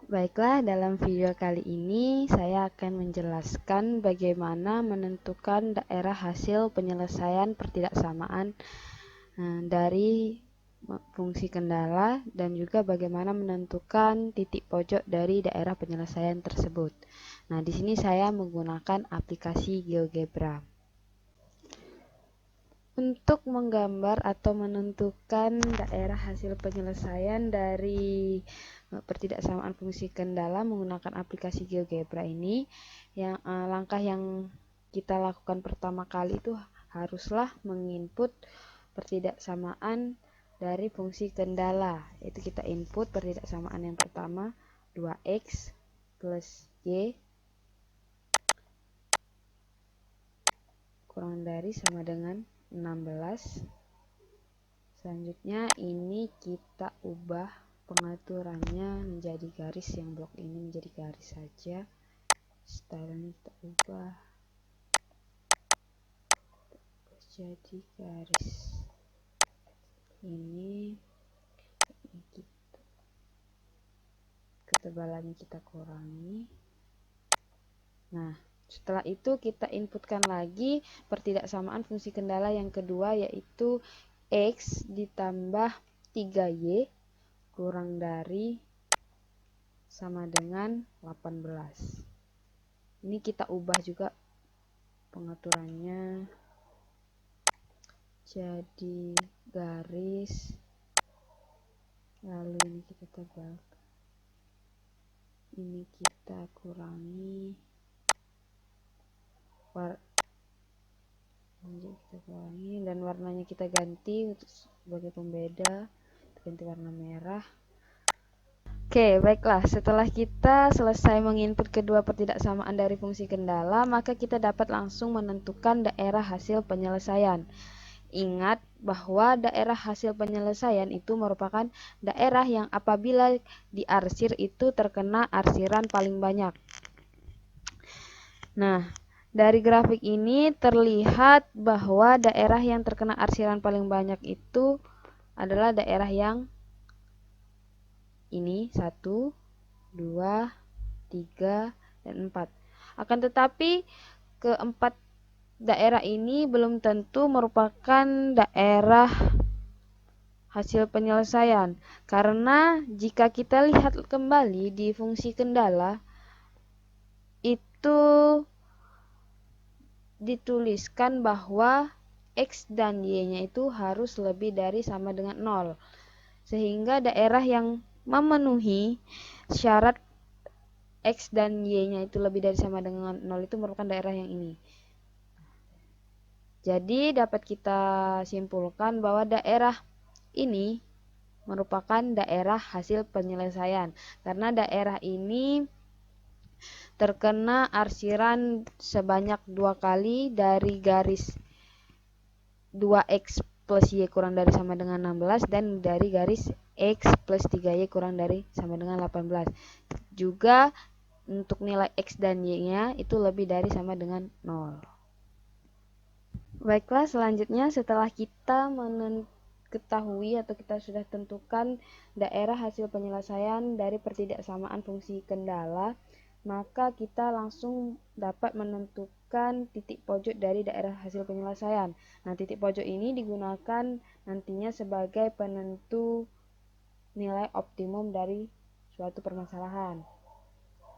Baiklah, dalam video kali ini saya akan menjelaskan bagaimana menentukan daerah hasil penyelesaian pertidaksamaan dari fungsi kendala dan juga bagaimana menentukan titik pojok dari daerah penyelesaian tersebut. Nah, di sini saya menggunakan aplikasi GeoGebra. Untuk menggambar atau menentukan daerah hasil penyelesaian dari pertidaksamaan fungsi kendala menggunakan aplikasi GeoGebra ini, langkah yang kita lakukan pertama kali itu haruslah menginput pertidaksamaan dari fungsi kendala. Itu kita input pertidaksamaan yang pertama 2x plus y kurang dari sama dengan 16. Selanjutnya ini kita ubah pengaturannya menjadi garis, yang blok ini menjadi garis saja. Stylenya kita ubah jadi garis. Ini kita, ketebalannya kita kurangi. Nah, setelah itu kita inputkan lagi pertidaksamaan fungsi kendala yang kedua, yaitu x ditambah 3y kurang dari sama dengan 18. Ini kita ubah juga pengaturannya jadi garis, lalu ini kita tebalkan, ini kita kurangi, dan warnanya kita ganti sebagai pembeda, ganti warna merah. Oke, baiklah. Setelah kita selesai menginput kedua pertidaksamaan dari fungsi kendala, maka kita dapat langsung menentukan daerah hasil penyelesaian. Ingat bahwa daerah hasil penyelesaian itu merupakan daerah yang apabila diarsir itu terkena arsiran paling banyak. Nah, dari grafik ini terlihat bahwa daerah yang terkena arsiran paling banyak itu adalah daerah yang ini 1, 2, 3, dan 4. Akan tetapi keempat daerah ini belum tentu merupakan daerah hasil penyelesaian, karena jika kita lihat kembali di fungsi kendala itu dituliskan bahwa x dan y-nya itu harus lebih dari sama dengan 0, sehingga daerah yang memenuhi syarat x dan y-nya itu lebih dari sama dengan 0 itu merupakan daerah yang ini. Jadi dapat kita simpulkan bahwa daerah ini merupakan daerah hasil penyelesaian, karena daerah ini terkena arsiran sebanyak 2 kali dari garis 2x plus y kurang dari sama dengan 16 dan dari garis x plus 3y kurang dari sama dengan 18. Juga untuk nilai x dan y-nya itu lebih dari sama dengan 0. Baiklah, selanjutnya setelah kita ketahui atau kita sudah tentukan daerah hasil penyelesaian dari pertidaksamaan fungsi kendala, maka kita langsung dapat menentukan titik pojok dari daerah hasil penyelesaian. Nah, titik pojok ini digunakan nantinya sebagai penentu nilai optimum dari suatu permasalahan.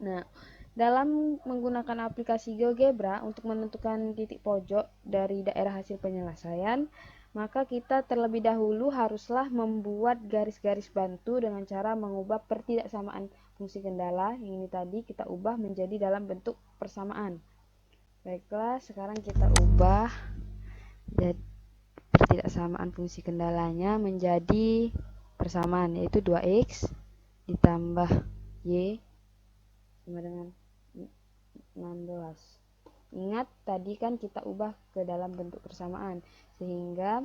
Nah, dalam menggunakan aplikasi GeoGebra untuk menentukan titik pojok dari daerah hasil penyelesaian, maka kita terlebih dahulu haruslah membuat garis-garis bantu dengan cara mengubah pertidaksamaan fungsi kendala yang ini tadi kita ubah menjadi dalam bentuk persamaan. Baiklah, sekarang kita ubah pertidaksamaan fungsi kendalanya menjadi persamaan, yaitu 2x ditambah y sama dengan 16. Ingat tadi kan kita ubah ke dalam bentuk persamaan, sehingga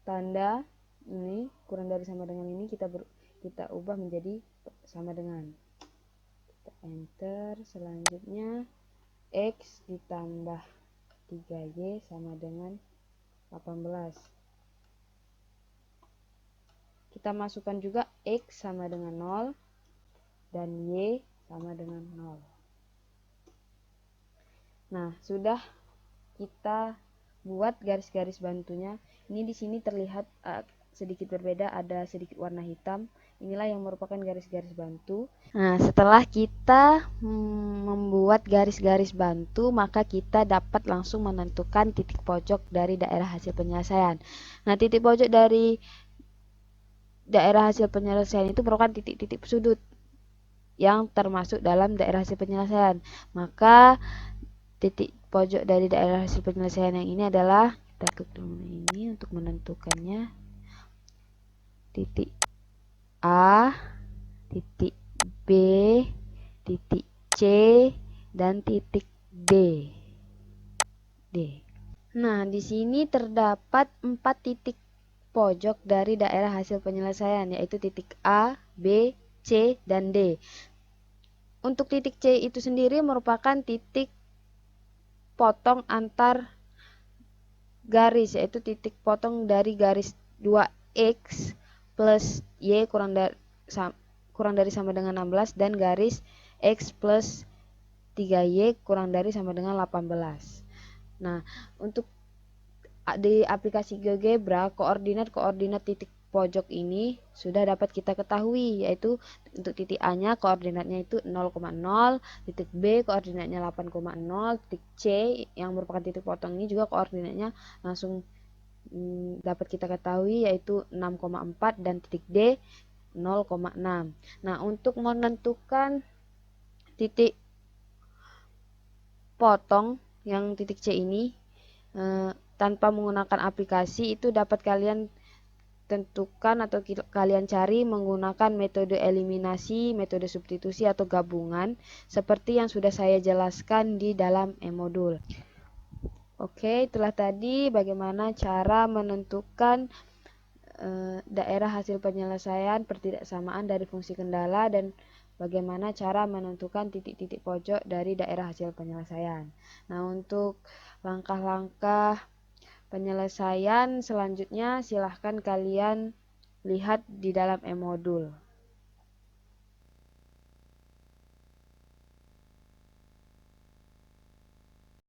tanda ini kurang dari sama dengan ini kita ubah menjadi sama dengan. Kita enter. Selanjutnya x ditambah 3y sama dengan 18. Kita masukkan juga x sama dengan 0 dan Y sama dengan 0. Nah, sudah kita buat garis-garis bantunya. Ini di sini terlihat sedikit berbeda, ada sedikit warna hitam. Inilah yang merupakan garis-garis bantu. Nah, setelah kita membuat garis-garis bantu, maka kita dapat langsung menentukan titik pojok dari daerah hasil penyelesaian. Nah, titik pojok dari daerah hasil penyelesaian itu merupakan titik-titik sudut yang termasuk dalam daerah hasil penyelesaian. Maka titik pojok dari daerah hasil penyelesaian yang ini adalah, kita klik dulu ini untuk menentukannya, titik A, titik B, titik C, dan titik D. Nah, di sini terdapat 4 titik pojok dari daerah hasil penyelesaian, yaitu titik A, B, C, dan D. Untuk titik C itu sendiri merupakan titik potong antar garis, yaitu titik potong dari garis 2x plus y kurang dari sama dengan 16 dan garis x plus 3y kurang dari sama dengan 18. Nah, untuk di aplikasi GeoGebra, koordinat titik pojok ini sudah dapat kita ketahui, yaitu untuk titik A nya koordinatnya itu 0,0, titik B koordinatnya 8,0, titik C yang merupakan titik potong ini juga koordinatnya langsung dapat kita ketahui, yaitu 6,4, dan titik D 0,6. Nah, untuk menentukan titik potong yang titik C ini tanpa menggunakan aplikasi, itu dapat kalian tentukan atau kalian cari menggunakan metode eliminasi, metode substitusi, atau gabungan seperti yang sudah saya jelaskan di dalam e-modul. Oke, itulah tadi bagaimana cara menentukan daerah hasil penyelesaian pertidaksamaan dari fungsi kendala dan bagaimana cara menentukan titik-titik pojok dari daerah hasil penyelesaian. Nah, untuk langkah-langkah penyelesaian selanjutnya silahkan kalian lihat di dalam e-modul.